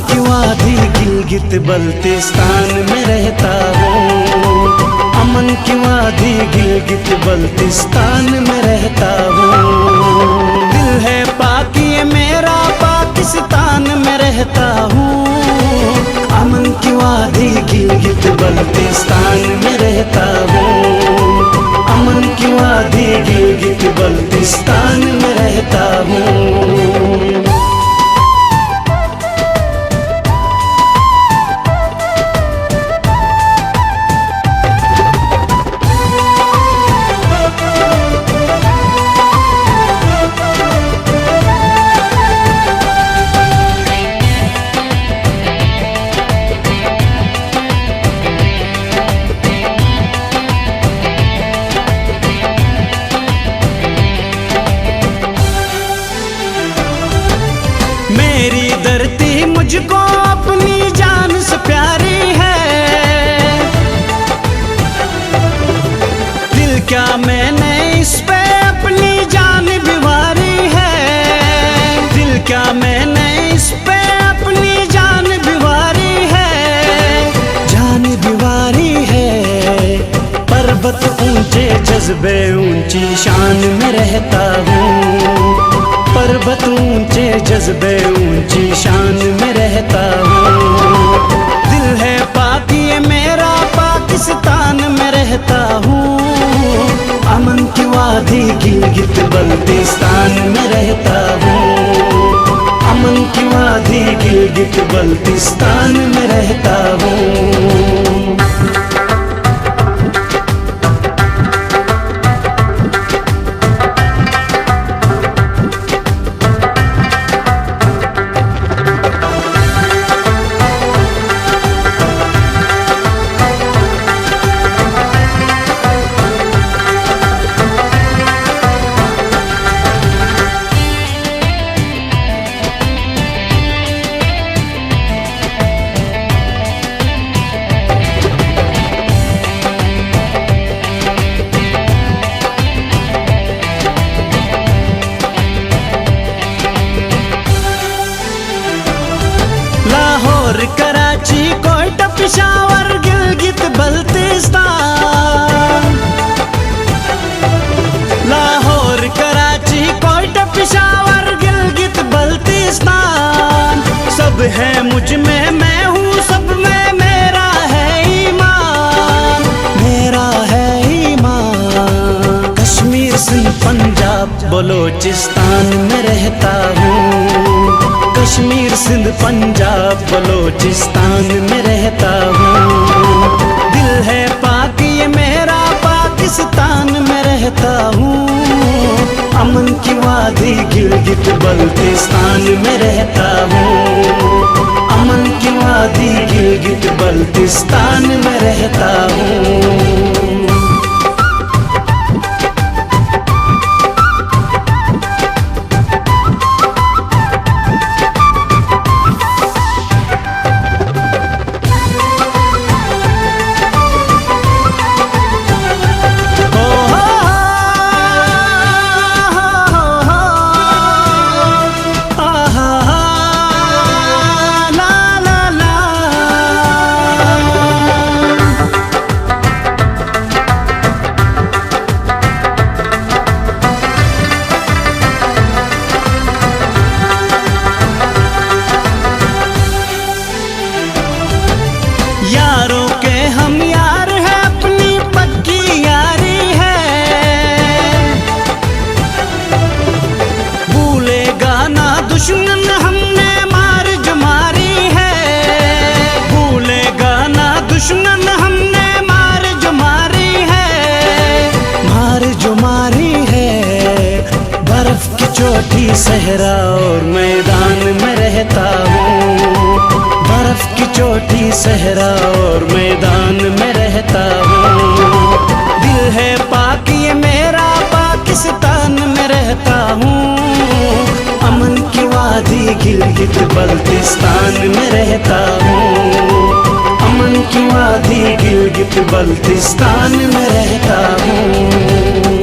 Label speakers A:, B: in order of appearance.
A: की वादी गिलगित बल्तिस्तान में रहता हूँ। अमन की वादी गिलगित बल्तिस्तान में रहता हूँ। दिल है पाकी ये मेरा पाकिस्तान में रहता हूँ। अमन की वादी गिलगित बल्तिस्तान में रहता हूँ। अमन की वादी गिलगित बल्तिस्तान में रहता हूँ। मेरी धरती मुझको अपनी जान से प्यारी है। दिल क्या मैंने इस पे अपनी जान बिवारी है। दिल क्या मैंने इस पे अपनी जान बिवारी है। जान बिवारी है। पर्वत ऊंचे जज्बे ऊंची शान में रहता हूँ। पर्वत ऊंचे जज्बे ऊंची शान में रहता हूँ। दिल है पाकी ये मेरा पाकिस्तान में रहता हूँ। अमन की वादी गिलगित बल्तिस्तान में रहता हूँ। अमन की वादी गिलगित बल्तिस्तान में रहता हूँ। कराची कोयटा पेशावर गिलगित बल्तिस्तान। लाहौर कराची कोयटा पेशावर गिलगित बल्तिस्तान। सब है मुझ में मैं हूँ सब में मेरा है ईमान। मेरा है ईमान। कश्मीर सिंध पंजाब बलोचिस्तान में रहता हूँ। कश्मीर सिंध पंजाब बलोचिस्तान में रहता हूँ। दिल है पाकी ये मेरा पाकिस्तान में रहता हूँ। अमन की वादी गिलगित बल्तिस्तान में रहता हूँ। अमन की वादी गिलगित बल्तिस्तान में रहता हूँ। यारों के हम यार है अपनी पक्की यारी है। भूलेगा ना दुश्मन हमने मार जो मारी है। भूलेगा ना दुश्मन हमने मार जो मारी है। मार जो मारी है। बर्फ की चोटी सहरा और मैदान में रहता हूँ। बर्फ की चोटी सहरा और मैदान में रहता हूँ। दिल है पाकी ये मेरा पाकिस्तान में रहता हूँ। अमन की वादी गिलगित बल्तिस्तान में रहता हूँ। अमन की वादी गिलगित बल्तिस्तान में रहता हूँ।